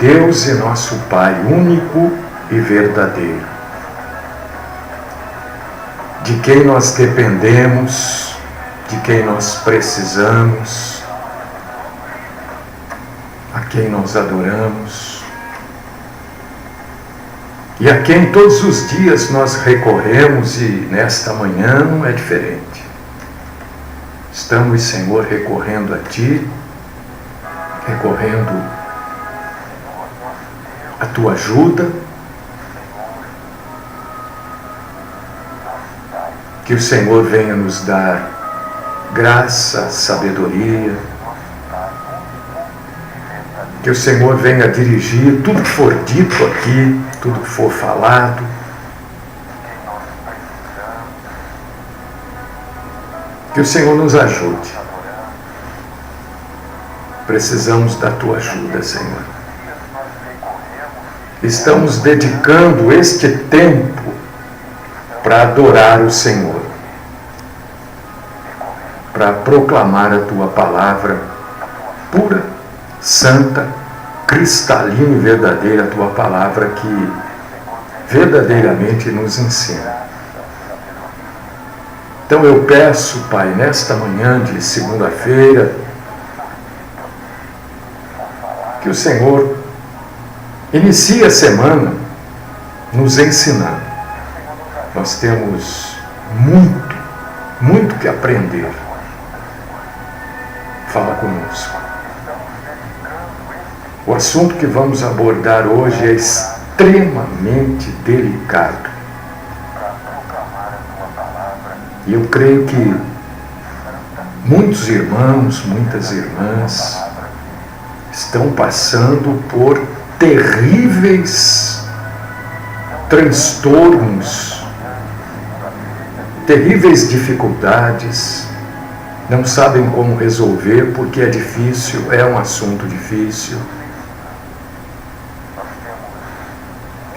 Deus e nosso Pai único e verdadeiro, de quem nós dependemos, de quem nós precisamos, a quem nós adoramos e a quem todos os dias nós recorremos, e nesta manhã não é diferente. Estamos, Senhor, recorrendo a Ti, recorrendo à Tua ajuda, que o Senhor venha nos dar graça, sabedoria, que o Senhor venha dirigir tudo que for dito aqui, tudo que for falado, que o Senhor nos ajude. Precisamos da Tua ajuda, Senhor. Estamos dedicando este tempo para adorar o Senhor, para proclamar a Tua palavra pura, santa, cristalina e verdadeira, a Tua palavra que verdadeiramente nos ensina. Então eu peço, Pai, nesta manhã de segunda-feira, que o Senhor inicie a semana nos ensinando. Nós temos muito que aprender. Fala conosco. O assunto que vamos abordar hoje é extremamente delicado. E eu creio que muitos irmãos, muitas irmãs estão passando por terríveis transtornos, terríveis dificuldades, não sabem como resolver porque é difícil, é um assunto difícil.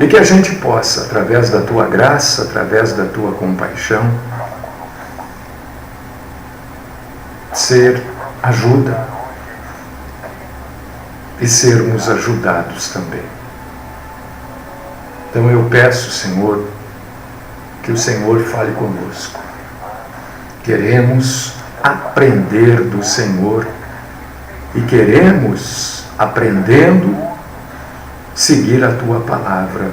E que a gente possa, através da Tua graça, através da Tua compaixão, ser ajuda e sermos ajudados também. Então eu peço, Senhor, que o Senhor fale conosco. Queremos aprender do Senhor e queremos, aprendendo, seguir a Tua palavra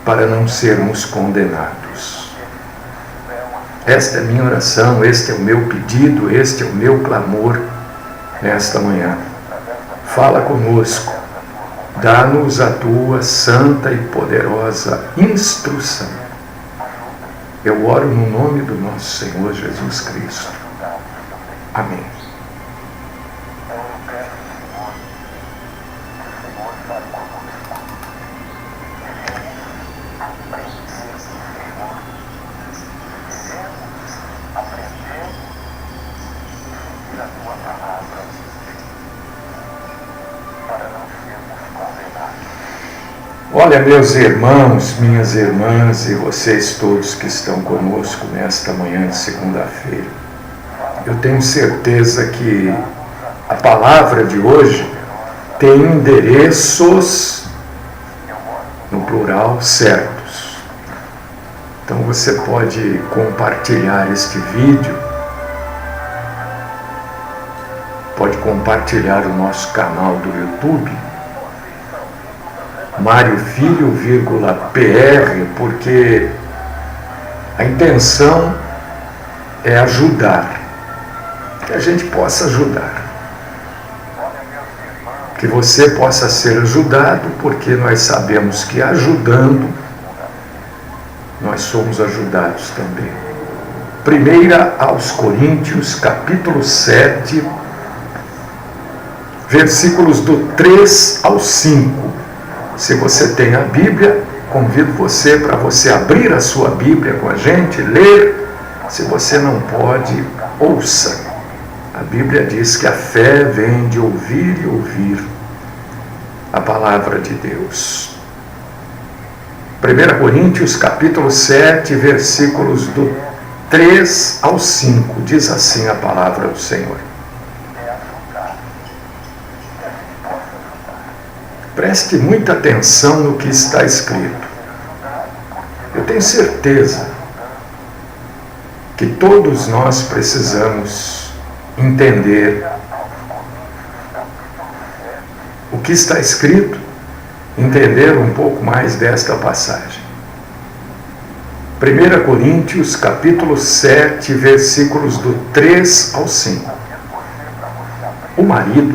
para não sermos condenados. Esta é a minha oração, este é o meu pedido, este é o meu clamor nesta manhã. Fala conosco, dá-nos a Tua santa e poderosa instrução. Eu oro no nome do nosso Senhor Jesus Cristo. Amém. Olha, meus irmãos, minhas irmãs e vocês todos que estão conosco nesta manhã de segunda-feira, eu tenho certeza que a palavra de hoje tem endereços, no plural, certos. Então você pode compartilhar este vídeo, pode compartilhar o nosso canal do YouTube, Mário Filho, PR, porque a intenção é ajudar, que a gente possa ajudar, que você possa ser ajudado, porque nós sabemos que ajudando, nós somos ajudados também. 1 aos Coríntios, capítulo 7, versículos do 3 ao 5. Se você tem a Bíblia, convido você para você abrir a sua Bíblia com a gente, ler. Se você não pode, ouça. A Bíblia diz que a fé vem de ouvir e ouvir a palavra de Deus. 1 Coríntios capítulo 7, versículos do 3 ao 5, diz assim a palavra do Senhor. Preste muita atenção no que está escrito. Eu tenho certeza que todos nós precisamos entender o que está escrito, entender um pouco mais desta passagem. 1 Coríntios, capítulo 7, versículos do 3 ao 5. O marido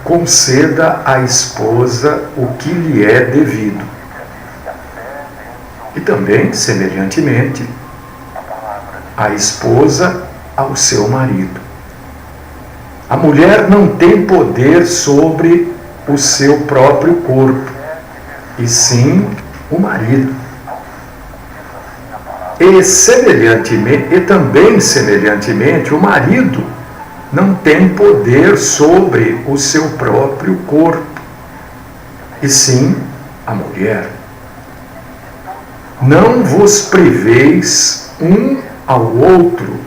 conceda à esposa o que lhe é devido. E também, semelhantemente, a esposa ao seu marido. A mulher não tem poder sobre o seu próprio corpo, e sim o marido. E também semelhantemente, o marido não tem poder sobre o seu próprio corpo, e sim a mulher. Não vos priveis um ao outro,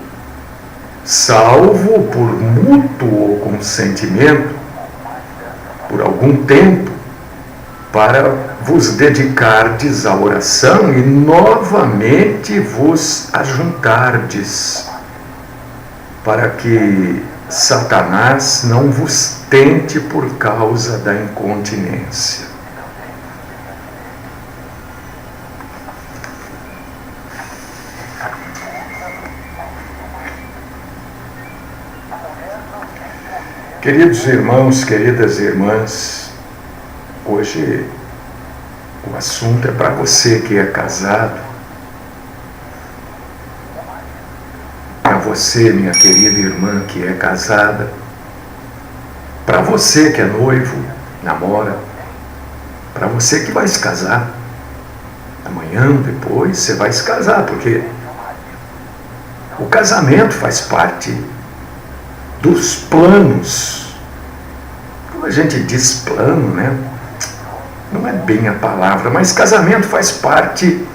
salvo por mútuo consentimento, por algum tempo, para vos dedicardes à oração e novamente vos ajuntardes, para que Satanás não vos tente por causa da incontinência. Queridos irmãos, queridas irmãs, hoje o assunto é para você que é casado, para você, minha querida irmã que é casada, para você que é noivo, namora, para você que vai se casar. Amanhã, depois, você vai se casar, porque o casamento faz parte dos planos. Quando a gente diz plano, né? Não é bem a palavra, mas casamento faz parte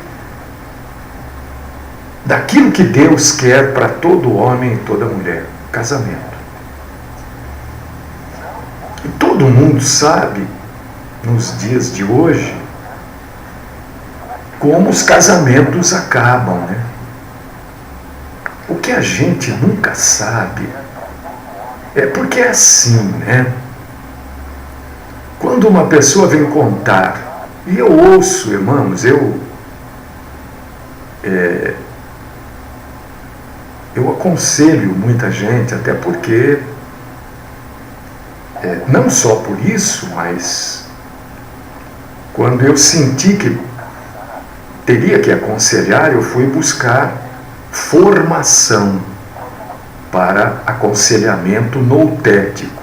daquilo que Deus quer para todo homem e toda mulher. Casamento. E todo mundo sabe, nos dias de hoje, como os casamentos acabam, né? O que a gente nunca sabe é porque é assim, né? Quando uma pessoa vem contar, e eu ouço, irmãos, eu aconselho muita gente, até porque, não só por isso, mas quando eu senti que teria que aconselhar, eu fui buscar formação para aconselhamento noutético.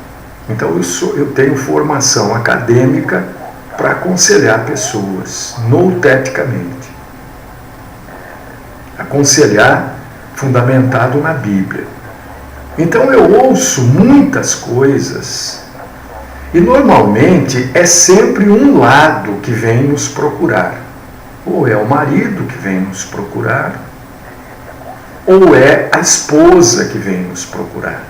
Então eu tenho formação acadêmica para aconselhar pessoas nouteticamente. Aconselhar fundamentado na Bíblia. Então eu ouço muitas coisas e normalmente é sempre um lado que vem nos procurar. Ou é o marido que vem nos procurar, ou é a esposa que vem nos procurar.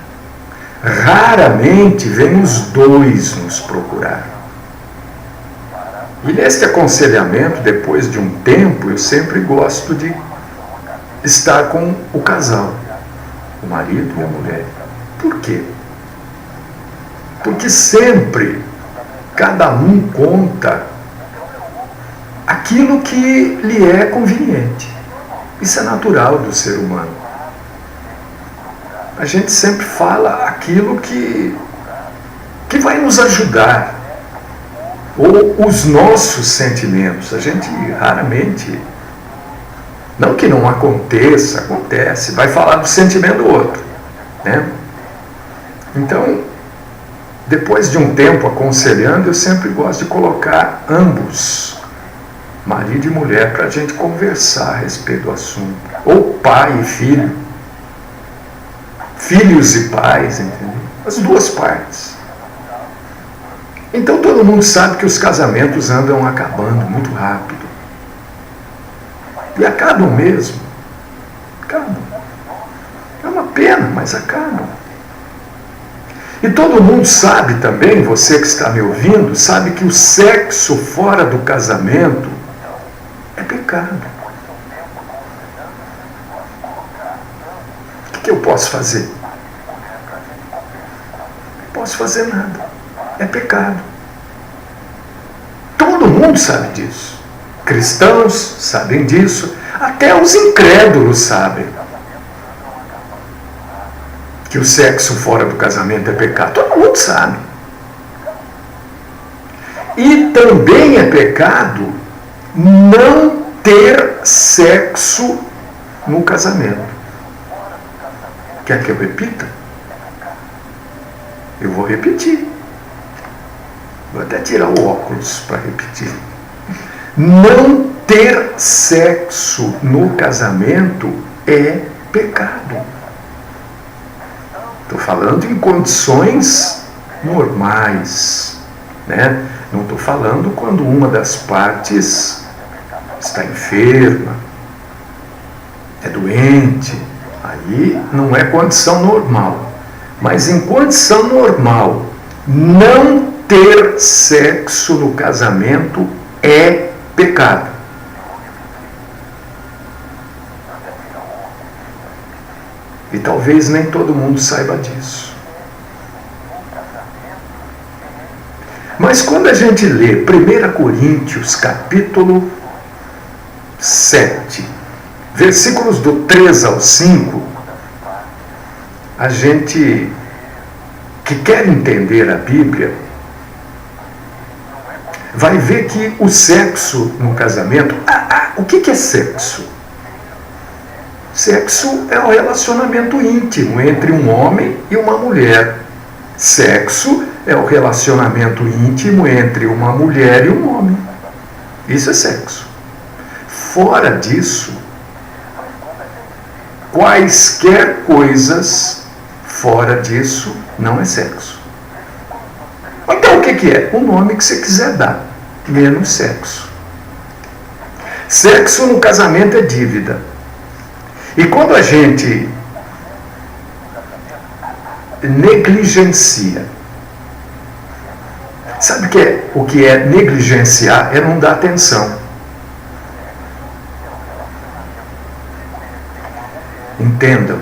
Raramente vem os dois nos procurar. E neste aconselhamento, depois de um tempo, eu sempre gosto de estar com o casal, o marido e a mulher. Por quê? Porque sempre cada um conta aquilo que lhe é conveniente. Isso é natural do ser humano. A gente sempre fala aquilo que vai nos ajudar, ou os nossos sentimentos. A gente raramente, não que não aconteça, acontece, vai falar do sentimento do outro, né? Então, depois de um tempo aconselhando, eu sempre gosto de colocar ambos, marido e mulher, para a gente conversar a respeito do assunto, ou pai e filho, filhos e pais, entendeu? As duas partes. Então todo mundo sabe que os casamentos andam acabando muito rápido. E acabam mesmo. Acabam. É uma pena, mas acabam. E todo mundo sabe também, você que está me ouvindo, sabe que o sexo fora do casamento é pecado. O que eu posso fazer? Não posso fazer nada. É pecado. Todo mundo sabe disso. Cristãos sabem disso. Até os incrédulos sabem que o sexo fora do casamento é pecado. Todo mundo sabe. E também é pecado não ter sexo no casamento. Quer que eu repita? Eu vou repetir. Vou até tirar o óculos para repetir. Não ter sexo no casamento é pecado. Estou falando em condições normais, né? Não estou falando quando uma das partes está enferma, é doente. Aí não é condição normal. Mas em condição normal, não ter sexo no casamento é pecado. E talvez nem todo mundo saiba disso. Mas quando a gente lê 1 Coríntios capítulo 7, versículos do 3 ao 5, a gente que quer entender a Bíblia vai ver que o sexo no casamento... o que é sexo? Sexo é um relacionamento íntimo entre um homem e uma mulher. Sexo é o relacionamento íntimo entre uma mulher e um homem. Isso é sexo. Fora disso, quaisquer coisas fora disso não é sexo. Então o que é? O nome que você quiser dar, menos sexo. Sexo no casamento é dívida. E quando a gente negligencia, sabe o que é negligenciar? É não dar atenção. Entendam,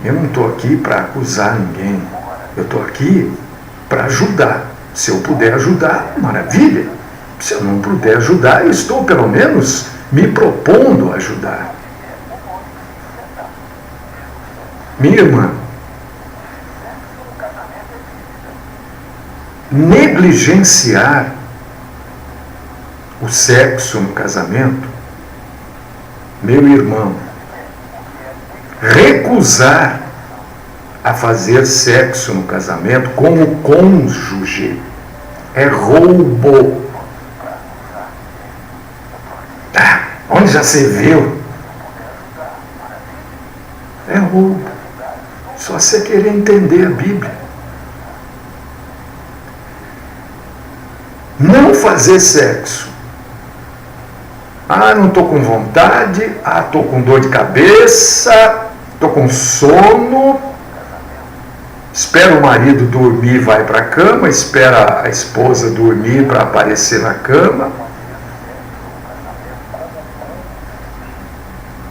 eu não estou aqui para acusar ninguém. Eu estou aqui para ajudar. Se eu puder ajudar, maravilha. Se eu não puder ajudar, eu estou pelo menos me propondo a ajudar. Minha irmã, negligenciar o sexo no casamento, meu irmão, recusar a fazer sexo no casamento com o cônjuge é roubo. Onde já se viu? É roubo. Só você querer entender a Bíblia. Não fazer sexo. Não estou com vontade. Estou com dor de cabeça. Estou com sono. Espera o marido dormir, vai para a cama. Espera a esposa dormir para aparecer na cama.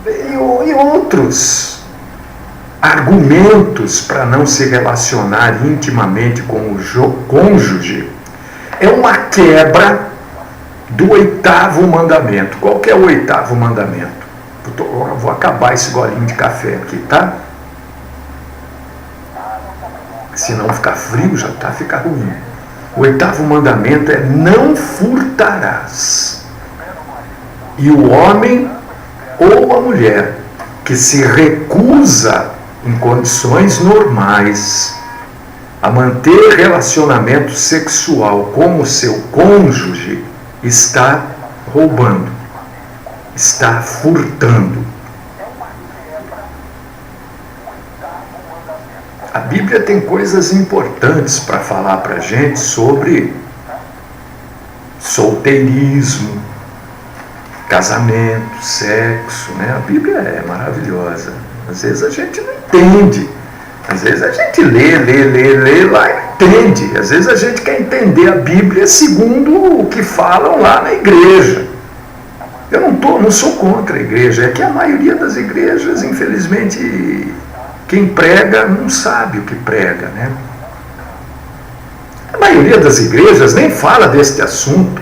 E outros argumentos para não se relacionar intimamente com o cônjuge é uma quebra do 8º mandamento. Qual que é o 8º mandamento? Eu vou acabar esse golinho de café aqui, tá? Se não ficar frio, já fica ruim. O 8º mandamento é: não furtarás. E o homem ou a mulher que se recusa em condições normais a manter relacionamento sexual com o seu cônjuge está roubando, está furtando. A Bíblia tem coisas importantes para falar para a gente sobre solteirismo, casamento, sexo, né? A Bíblia é maravilhosa. Às vezes a gente não entende. Às vezes a gente lê lá e não entende. Às vezes a gente quer entender a Bíblia segundo o que falam lá na igreja. Eu não sou contra a igreja, é que a maioria das igrejas, infelizmente, quem prega não sabe o que prega, né? A maioria das igrejas nem fala deste assunto.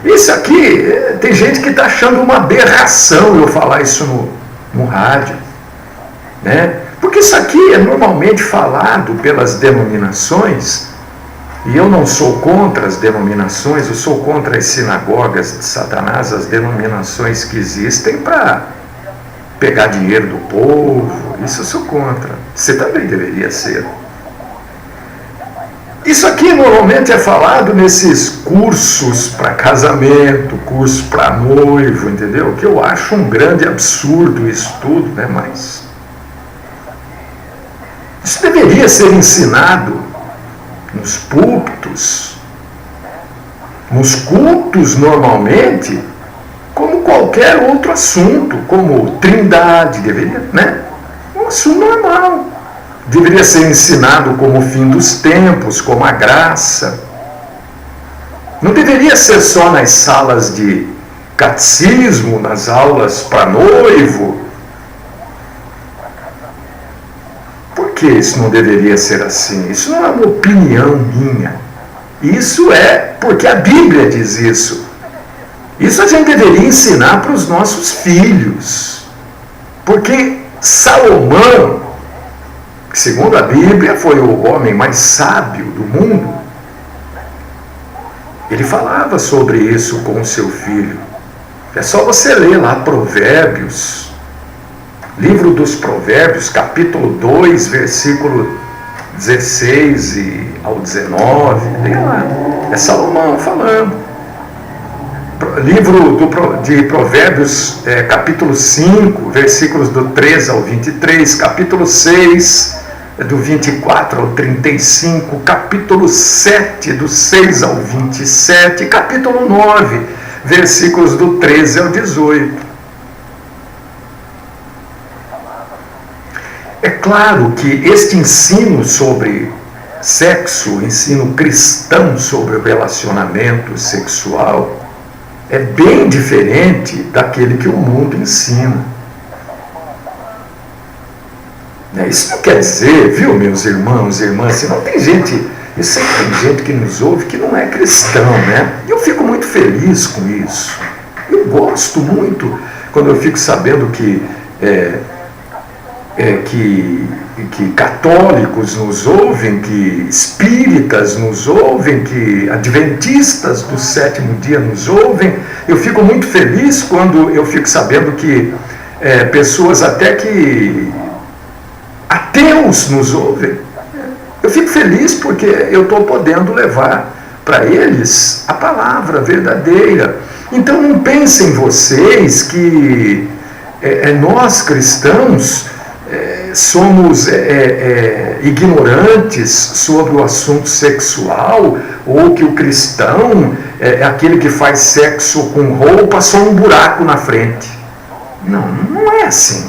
Isso aqui, tem gente que está achando uma aberração eu falar isso no rádio, né? Porque isso aqui é normalmente falado pelas denominações, e eu não sou contra as denominações, eu sou contra as sinagogas de Satanás, as denominações que existem para pegar dinheiro do povo, isso eu sou contra. Você também deveria ser. Isso aqui normalmente é falado nesses cursos para casamento, curso para noivo, entendeu? Que eu acho um grande absurdo isso tudo, né? Mas isso deveria ser ensinado nos púlpitos, nos cultos normalmente, como qualquer outro assunto, como trindade, deveria, né? Um assunto normal. Deveria ser ensinado como o fim dos tempos, como a graça. Não deveria ser só nas salas de catecismo, nas aulas para noivo. Por que isso não deveria ser assim? Isso não é uma opinião minha. Isso é porque a Bíblia diz isso. Isso a gente deveria ensinar para os nossos filhos. Porque Salomão, que segundo a Bíblia foi o homem mais sábio do mundo, ele falava sobre isso com o seu filho. É só você ler lá Provérbios, livro dos Provérbios, capítulo 2, versículo 16 ao 19, lê lá, é Salomão falando. Livro de Provérbios, capítulo 5, versículos do 13 ao 23, capítulo 6, do 24 ao 35, capítulo 7, do 6 ao 27, capítulo 9, versículos do 13 ao 18. É claro que este ensino sobre sexo, o ensino cristão sobre o relacionamento sexual, é bem diferente daquele que o mundo ensina. Isso não quer dizer, viu, meus irmãos e irmãs, se não tem gente, eu sei que tem gente que nos ouve que não é cristão, né? E eu fico muito feliz com isso. Eu gosto muito quando eu fico sabendo que católicos nos ouvem, que espíritas nos ouvem, que adventistas do sétimo dia nos ouvem. Eu fico muito feliz quando eu fico sabendo que pessoas até que ateus nos ouvem. Eu fico feliz porque eu estou podendo levar para eles a palavra verdadeira. Então não pensem vocês que nós cristãos somos ignorantes sobre o assunto sexual, ou que o cristão é aquele que faz sexo com roupa, só um buraco na frente. Não é assim.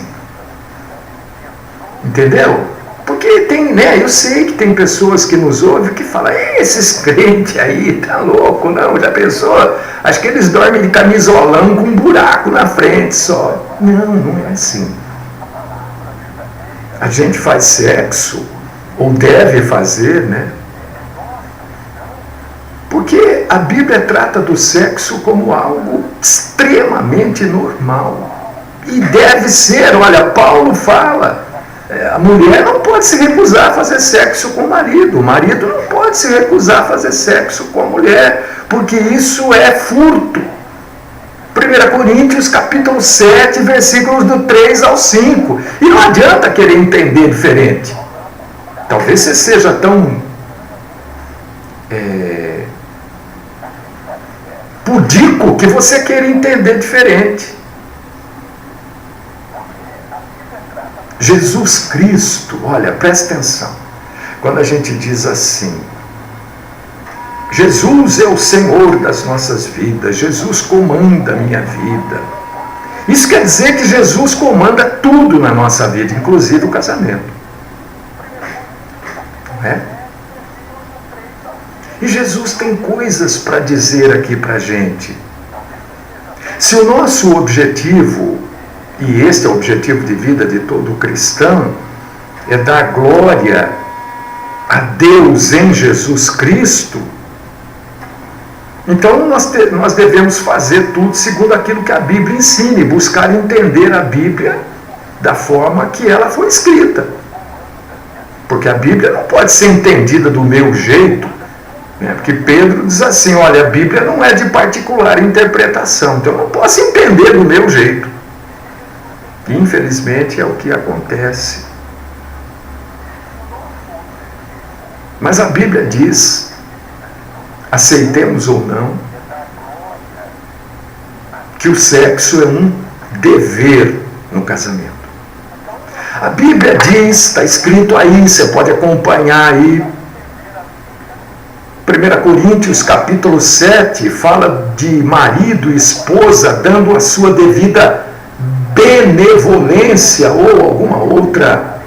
Entendeu? Porque tem, né? Eu sei que tem pessoas que nos ouvem que falam, esses crentes aí, tá louco, não, já pensou? Acho que eles dormem de camisolão com um buraco na frente só. Não é assim. A gente faz sexo, ou deve fazer, né? Porque a Bíblia trata do sexo como algo extremamente normal. E deve ser, olha, Paulo fala, a mulher não pode se recusar a fazer sexo com o marido não pode se recusar a fazer sexo com a mulher, porque isso é furto. 1 Coríntios capítulo 7, versículos do 3 ao 5. E não adianta querer entender diferente. Talvez você seja tão pudico que você queira entender diferente. Jesus Cristo, olha, presta atenção. Quando a gente diz assim, Jesus é o Senhor das nossas vidas, Jesus comanda a minha vida. Isso quer dizer que Jesus comanda tudo na nossa vida, inclusive o casamento. Não é? E Jesus tem coisas para dizer aqui para a gente. Se o nosso objetivo, e este é o objetivo de vida de todo cristão, é dar glória a Deus em Jesus Cristo, então nós devemos fazer tudo segundo aquilo que a Bíblia ensina e buscar entender a Bíblia da forma que ela foi escrita. Porque a Bíblia não pode ser entendida do meu jeito, né? Porque Pedro diz assim, olha, a Bíblia não é de particular interpretação, então eu não posso entender do meu jeito. E, infelizmente é o que acontece. Mas a Bíblia diz, aceitemos ou não, que o sexo é um dever no casamento. A Bíblia diz, está escrito aí, você pode acompanhar aí, 1 Coríntios capítulo 7, fala de marido e esposa dando a sua devida benevolência, ou alguma outra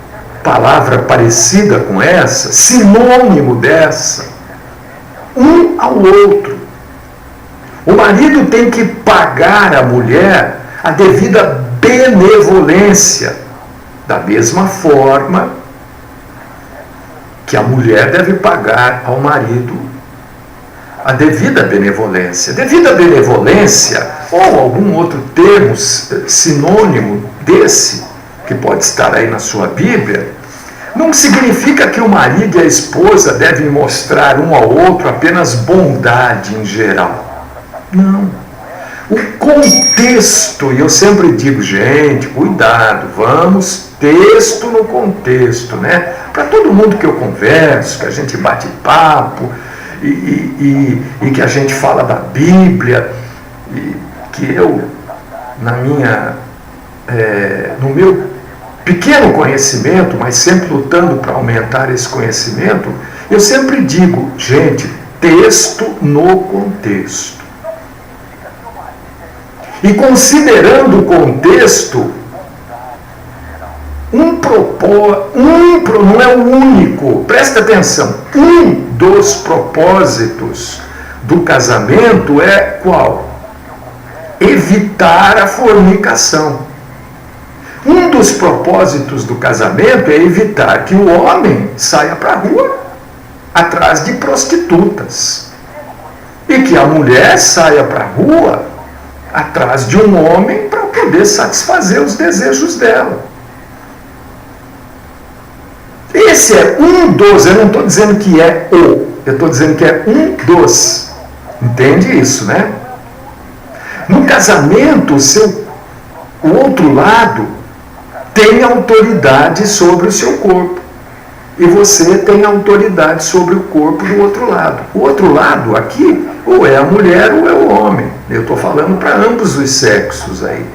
palavra parecida com essa, sinônimo dessa, um ao outro. O marido tem que pagar à mulher a devida benevolência, da mesma forma que a mulher deve pagar ao marido a devida benevolência. Devida benevolência, ou algum outro termo sinônimo desse, que pode estar aí na sua Bíblia, não significa que o marido e a esposa devem mostrar um ao outro apenas bondade em geral. Não. O contexto, e eu sempre digo, gente, cuidado, vamos texto no contexto, né? Para todo mundo que eu converso, que a gente bate papo, e que a gente fala da Bíblia, e que eu, no meu pequeno conhecimento, mas sempre lutando para aumentar esse conhecimento, eu sempre digo, gente, texto no contexto. E considerando o contexto, não é o único, presta atenção, um dos propósitos do casamento é qual? Evitar a fornicação. Um dos propósitos do casamento é evitar que o homem saia para a rua atrás de prostitutas e que a mulher saia para a rua atrás de um homem para poder satisfazer os desejos dela. Esse é um dos, eu não estou dizendo que é o, eu estou dizendo que é um dos. Entende isso, né? No casamento, o outro lado tem autoridade sobre o seu corpo. E você tem autoridade sobre o corpo do outro lado. O outro lado aqui, ou é a mulher ou é o homem. Eu estou falando para ambos os sexos aí.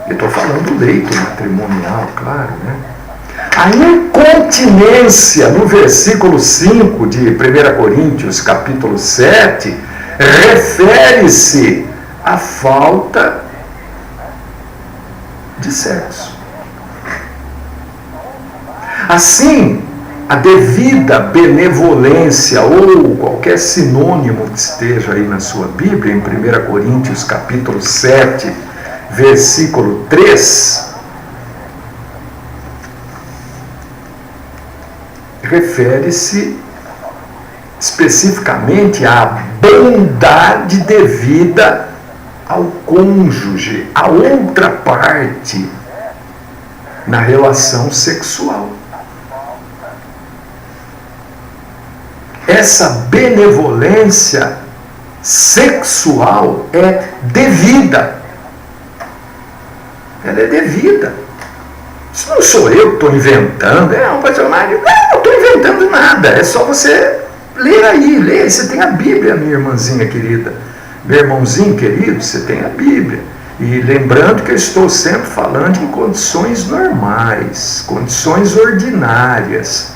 Eu estou falando do leito matrimonial, claro, né? A incontinência, no versículo 5 de 1 Coríntios, capítulo 7, refere-se à falta de sexo. Assim, a devida benevolência, ou qualquer sinônimo que esteja aí na sua Bíblia, em 1 Coríntios, capítulo 7, versículo 3, refere-se especificamente à bondade devida ao cônjuge, a outra parte na relação sexual. Essa benevolência sexual é devida. Ela é devida. Isso não sou eu que estou inventando. Um personagem. Não estou inventando nada. É só você ler aí. Ler. Você tem a Bíblia, minha irmãzinha querida. Meu irmãozinho querido, você tem a Bíblia. E lembrando que eu estou sempre falando em condições normais, condições ordinárias.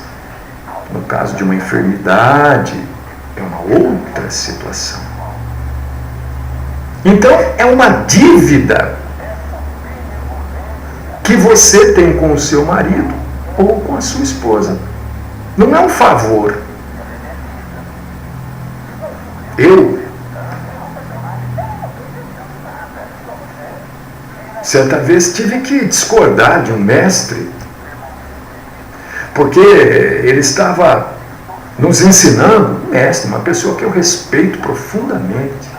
No caso de uma enfermidade, é uma outra situação. Então, é uma dívida que você tem com o seu marido ou com a sua esposa. Não é um favor. Eu, certa vez, tive que discordar de um mestre, porque ele estava nos ensinando, um mestre, uma pessoa que eu respeito profundamente,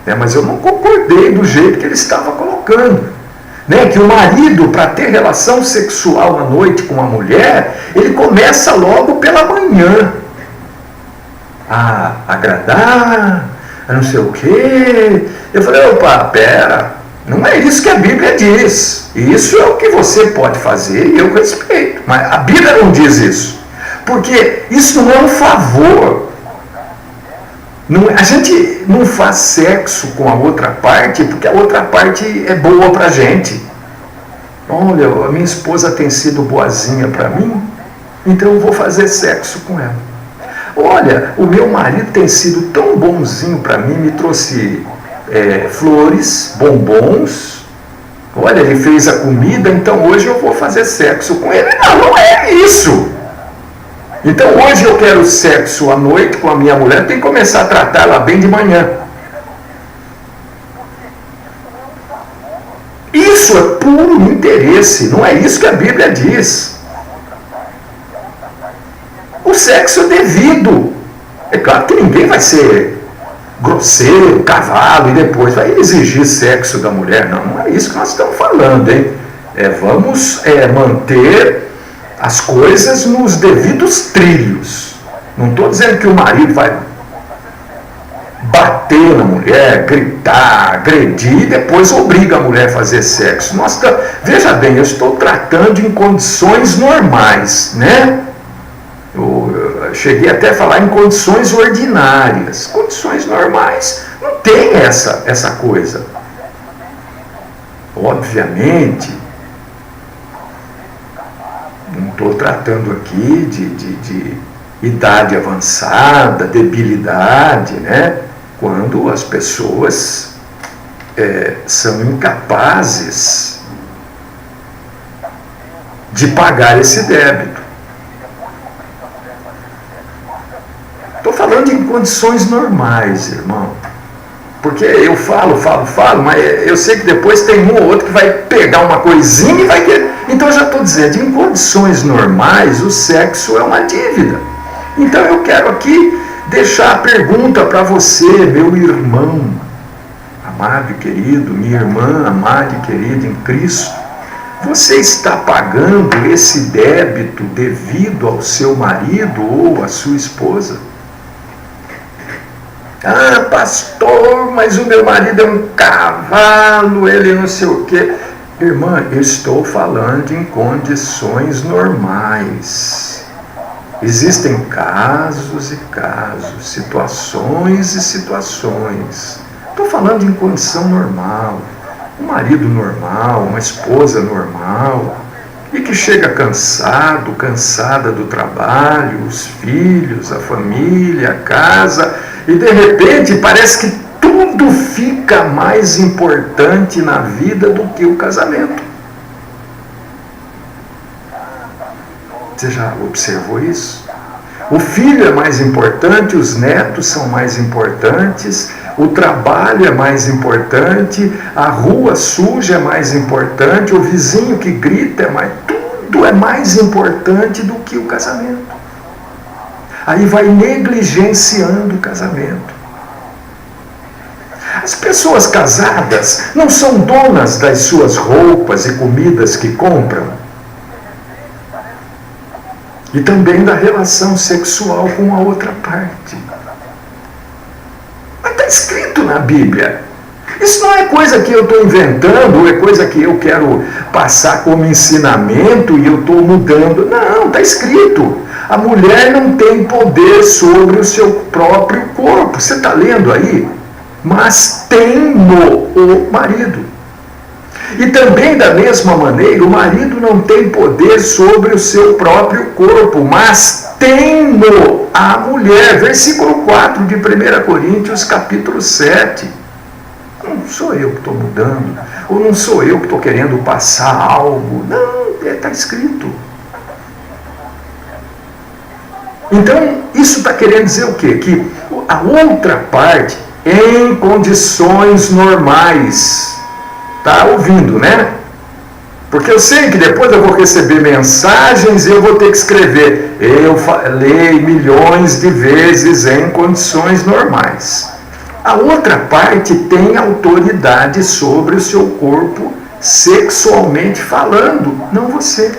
né, mas eu não concordei do jeito que ele estava colocando. Né, que o marido, para ter relação sexual à noite com a mulher, ele começa logo pela manhã a agradar, a não sei o quê. Eu falei, opa, pera, não é isso que a Bíblia diz. Isso é o que você pode fazer e eu respeito. Mas a Bíblia não diz isso. Porque isso não é um favor. A gente não faz sexo com a outra parte porque a outra parte é boa pra gente. Olha, a minha esposa tem sido boazinha para mim, então eu vou fazer sexo com ela. Olha, o meu marido tem sido tão bonzinho para mim, me trouxe flores, bombons. Olha, ele fez a comida, então hoje eu vou fazer sexo com ele. Não é isso. Então hoje eu quero sexo à noite com a minha mulher, tem que começar a tratar ela bem de manhã. Isso é puro interesse, não é isso que a Bíblia diz. O sexo é devido. É claro que ninguém vai ser grosseiro, cavalo, e depois vai exigir sexo da mulher. Não é isso que nós estamos falando, hein? Vamos manter as coisas nos devidos trilhos. Não estou dizendo que o marido vai bater na mulher, gritar, agredir e depois obriga a mulher a fazer sexo. Veja bem, eu estou tratando em condições normais, né? Eu cheguei até a falar em condições ordinárias. Condições normais não tem essa coisa. Obviamente, não estou tratando aqui de idade avançada, debilidade, né? Quando as pessoas são incapazes de pagar esse débito. Estou falando em condições normais, irmão. Porque eu falo, mas eu sei que depois tem um ou outro que vai pegar uma coisinha e vai querer. Então eu já estou dizendo, em condições normais, o sexo é uma dívida. Então eu quero aqui deixar a pergunta para você, meu irmão, amado e querido, minha irmã amada e querida em Cristo. Você está pagando esse débito devido ao seu marido ou à sua esposa? Ah, pastor, mas o meu marido é um cavalo, ele não sei o quê. Irmã, eu estou falando em condições normais. Existem casos e casos, situações e situações. Estou falando em condição normal. Um marido normal, uma esposa normal, e que chega cansado, cansada do trabalho, os filhos, a família, a casa, e de repente parece que tudo fica mais importante na vida do que o casamento. Você já observou isso? O filho é mais importante, os netos são mais importantes, o trabalho é mais importante, a rua suja é mais importante, o vizinho que grita é mais... Tudo é mais importante do que o casamento. Aí vai negligenciando o casamento. As pessoas casadas não são donas das suas roupas e comidas que compram. E também da relação sexual com a outra parte. Mas está escrito na Bíblia. Isso não é coisa que eu estou inventando, ou é coisa que eu quero passar como ensinamento e eu estou mudando. Não, está escrito. A mulher não tem poder sobre o seu próprio corpo. Você está lendo aí? Mas tem o marido. E também, da mesma maneira, o marido não tem poder sobre o seu próprio corpo, mas tem-no a mulher. Versículo 4 de 1 Coríntios, capítulo 7. Não sou eu que estou mudando, ou não sou eu que estou querendo passar algo. Não, está escrito. Então, isso está querendo dizer o quê? Que a outra parte, em condições normais, está ouvindo, né? Porque eu sei que depois eu vou receber mensagens e eu vou ter que escrever. Eu falei milhões de vezes em condições normais. A outra parte tem autoridade sobre o seu corpo sexualmente falando, não você.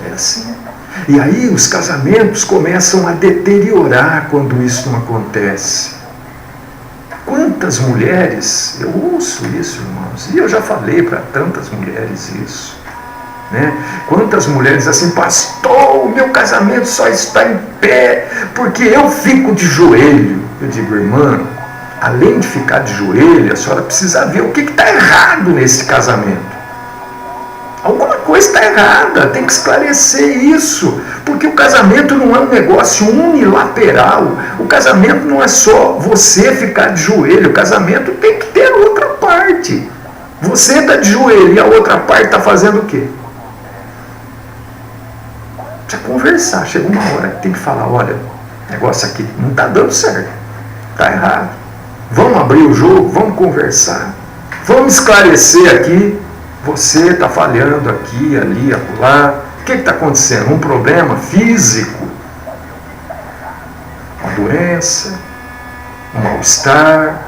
É assim. E aí os casamentos começam a deteriorar quando isso não acontece. Quantas mulheres, eu ouço isso, irmãos, e eu já falei para tantas mulheres isso, né? Quantas mulheres assim, pastor, o meu casamento só está em pé porque eu fico de joelho. Eu digo, irmã, além de ficar de joelho, a senhora precisa ver o que está errado nesse casamento. Alguma coisa está errada, tem que esclarecer isso, porque o casamento não é um negócio unilateral, o casamento não é só você ficar de joelho, o casamento tem que ter outra parte. Você está de joelho e a outra parte está fazendo o quê? Precisa conversar, chega uma hora que tem que falar, olha, o negócio aqui não está dando certo, está errado, vamos abrir o jogo, vamos conversar, vamos esclarecer aqui. Você está falhando aqui, ali, acolá. O que está acontecendo? Um problema físico? Uma doença? Um mal-estar?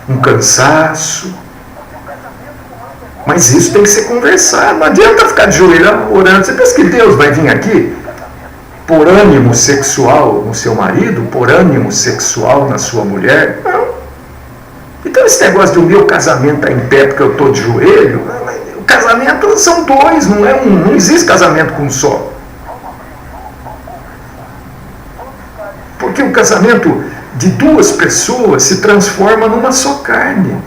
Um cansaço? Mas isso tem que ser conversado. Não adianta ficar de joelho orando. Você pensa que Deus vai vir aqui por ânimo sexual no seu marido? Por ânimo sexual na sua mulher? Não. Então esse negócio de o meu casamento está em pé porque eu estou de joelho... Casamento são dois, não é um, não existe casamento com um só. Porque o casamento de duas pessoas se transforma numa só carne.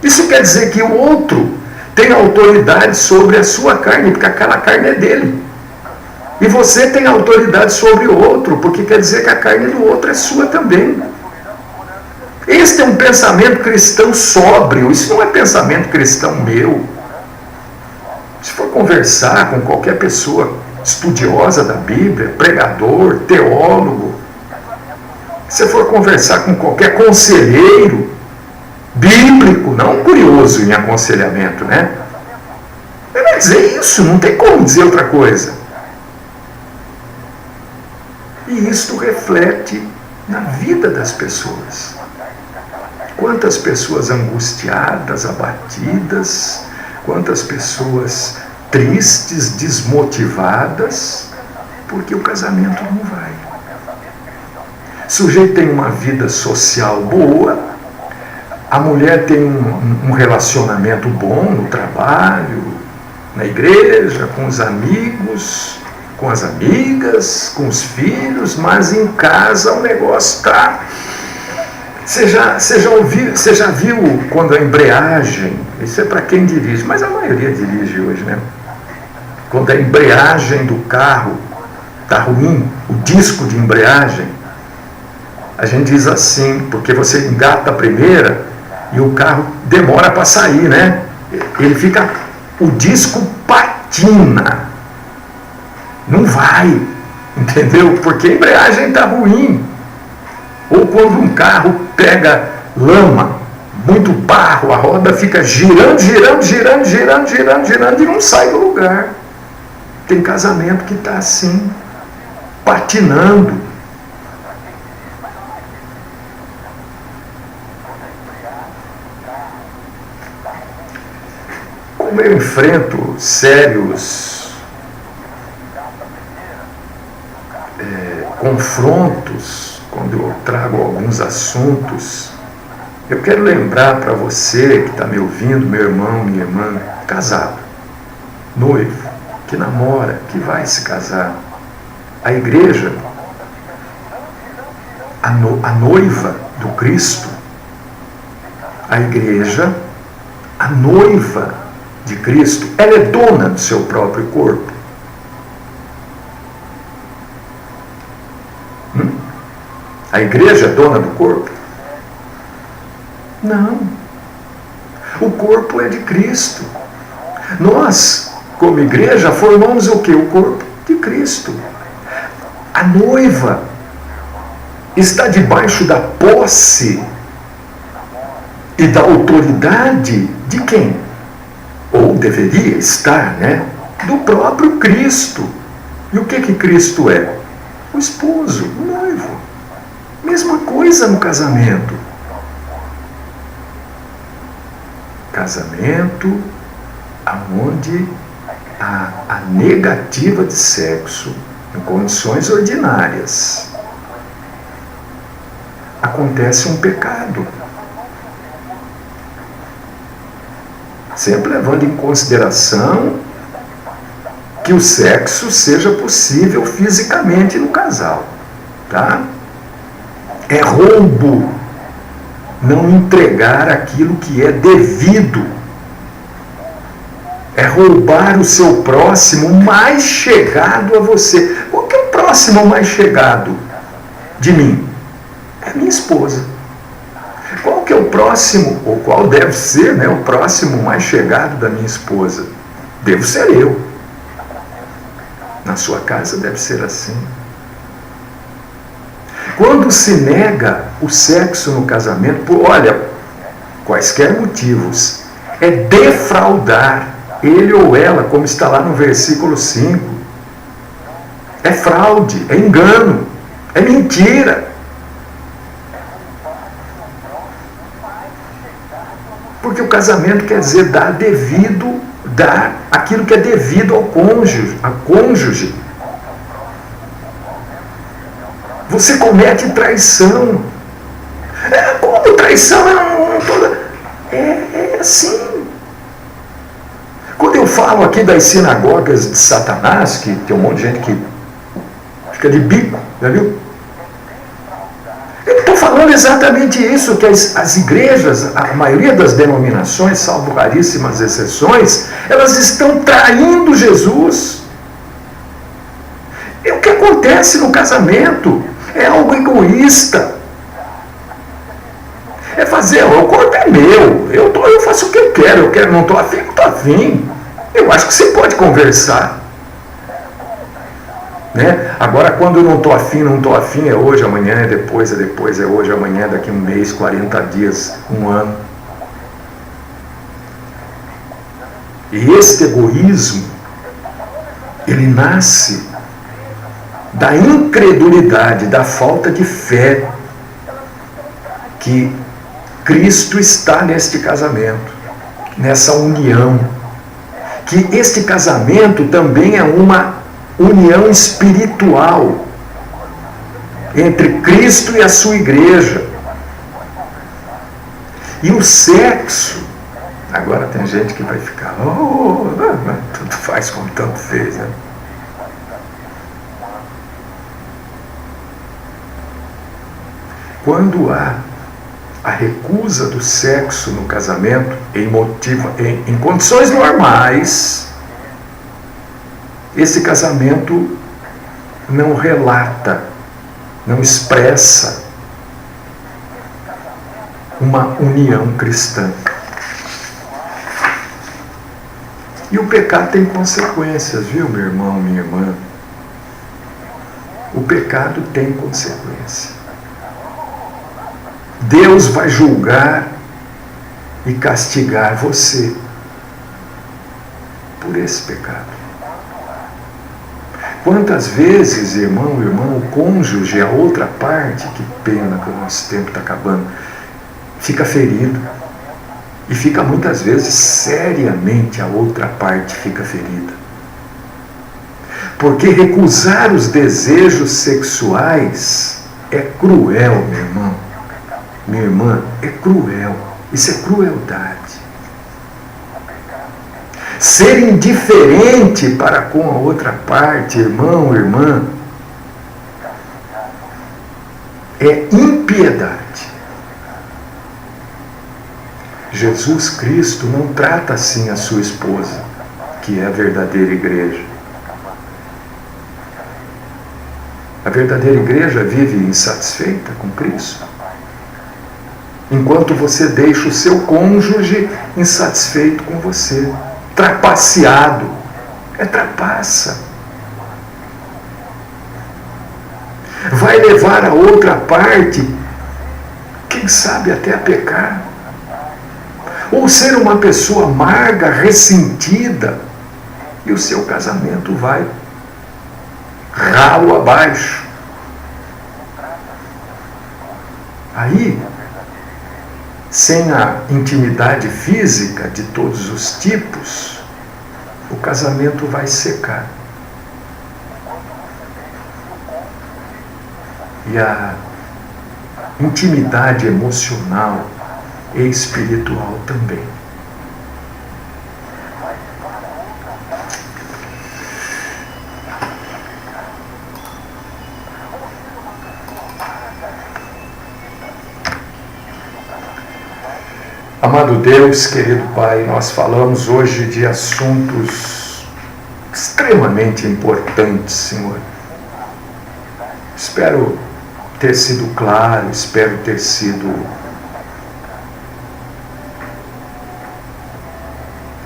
Isso quer dizer que o outro tem autoridade sobre a sua carne, porque aquela carne é dele. E você tem autoridade sobre o outro, porque quer dizer que a carne do outro é sua também. Este é um pensamento cristão sóbrio, isso não é pensamento cristão meu. Se for conversar com qualquer pessoa estudiosa da Bíblia, pregador, teólogo, se for conversar com qualquer conselheiro bíblico, não curioso em aconselhamento, né? Ele vai dizer isso, não tem como dizer outra coisa. E isto reflete na vida das pessoas. Quantas pessoas angustiadas, abatidas, quantas pessoas tristes, desmotivadas, porque o casamento não vai. O sujeito tem uma vida social boa, a mulher tem um relacionamento bom no trabalho, na igreja, com os amigos, com as amigas, com os filhos, mas em casa o negócio está... Você já viu quando a embreagem, isso é para quem dirige, mas a maioria dirige hoje, né? Quando a embreagem do carro está ruim, o disco de embreagem, a gente diz assim, porque você engata a primeira e o carro demora para sair, né? Ele fica, o disco patina, não vai, entendeu? Porque a embreagem está ruim. Ou quando um carro pega lama, muito barro, a roda fica girando e não sai do lugar. Tem casamento que está assim, patinando. Como eu enfrento sérios confrontos, quando eu trago alguns assuntos, eu quero lembrar para você que está me ouvindo, meu irmão, minha irmã, casado, noivo, que namora, que vai se casar. A igreja, a noiva do Cristo, a igreja, a noiva de Cristo, ela é dona do seu próprio corpo. A igreja é dona do corpo? Não. O corpo é de Cristo. Nós, como igreja, formamos o quê? O corpo de Cristo. A noiva está debaixo da posse e da autoridade de quem? Ou deveria estar, né? Do próprio Cristo. E o que Cristo é? O esposo, o noivo. Mesma coisa no casamento. Casamento onde há a negativa de sexo em condições ordinárias. Acontece um pecado. Sempre levando em consideração que o sexo seja possível fisicamente no casal. Tá? É roubo não entregar aquilo que é devido. É roubar o seu próximo mais chegado a você. Qual que é o próximo mais chegado de mim? É minha esposa. Qual que é o próximo, ou qual deve ser, né, o próximo mais chegado da minha esposa? Devo ser eu. Na sua casa deve ser assim. Quando se nega o sexo no casamento, por, olha, quaisquer motivos, é defraudar ele ou ela, como está lá no versículo 5. É fraude, é engano, é mentira. Porque o casamento quer dizer dar aquilo que é devido ao cônjuge. Você comete traição. Como traição? É assim. Quando eu falo aqui das sinagogas de Satanás, que tem um monte de gente que fica de bico, já viu? Eu estou falando exatamente isso, que as igrejas, a maioria das denominações, salvo raríssimas exceções, elas estão traindo Jesus. E o que acontece no casamento é algo egoísta. É fazer, o corpo é meu, eu faço o que eu quero, não estou afim, não estou afim. Eu acho que você pode conversar. Né? Agora, quando eu não estou afim, é hoje, amanhã, é depois, é hoje, amanhã, daqui um mês, 40 dias, um ano. E este egoísmo, ele nasce da incredulidade, da falta de fé que Cristo está neste casamento, nessa união. Que este casamento também é uma união espiritual entre Cristo e a sua igreja. E o sexo, agora tem gente que vai ficar, tanto faz como tanto fez, né? Quando há a recusa do sexo no casamento em condições normais, esse casamento não relata, não expressa uma união cristã. E o pecado tem consequências, viu, meu irmão, minha irmã? O pecado tem consequência. Deus vai julgar e castigar você por esse pecado. Quantas vezes, irmão, o cônjuge, a outra parte, que pena que o nosso tempo está acabando, fica ferido. E fica muitas vezes seriamente a outra parte fica ferida. Porque recusar os desejos sexuais é cruel, meu irmão. Minha irmã, é cruel. Isso é crueldade. Ser indiferente para com a outra parte, irmão, irmã, é impiedade. Jesus Cristo não trata assim a sua esposa, que é a verdadeira igreja. A verdadeira igreja vive insatisfeita com Cristo. enquanto você deixa o seu cônjuge insatisfeito com você, trapaceado. É trapaça. Vai levar a outra parte, quem sabe até a pecar. Ou ser uma pessoa amarga, ressentida, e o seu casamento vai ralo abaixo. Aí, sem a intimidade física de todos os tipos, o casamento vai secar. E a intimidade emocional e espiritual também. Amado Deus, querido Pai, nós falamos hoje de assuntos extremamente importantes, Senhor. Espero ter sido claro, espero ter sido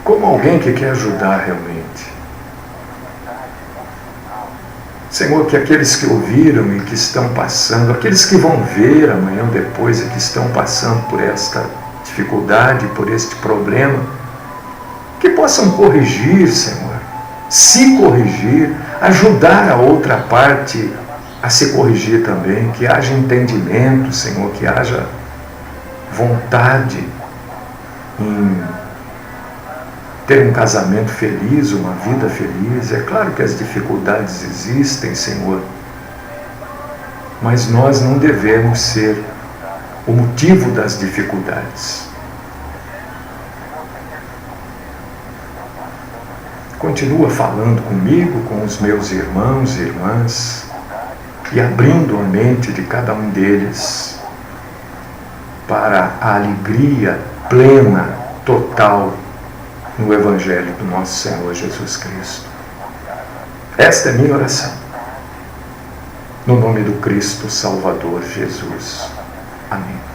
como alguém que quer ajudar realmente. Senhor, que aqueles que ouviram e que estão passando, aqueles que vão ver amanhã ou depois e que estão passando por esta dificuldade, por este problema, que possam corrigir, Senhor, se corrigir, ajudar a outra parte a se corrigir também, que haja entendimento, Senhor, que haja vontade em ter um casamento feliz, uma vida feliz. É claro que as dificuldades existem, Senhor, mas nós não devemos ser o motivo das dificuldades. Continua falando comigo, com os meus irmãos e irmãs, e abrindo a mente de cada um deles para a alegria plena, total, no Evangelho do nosso Senhor Jesus Cristo. Esta é minha oração. No nome do Cristo Salvador Jesus. Amém.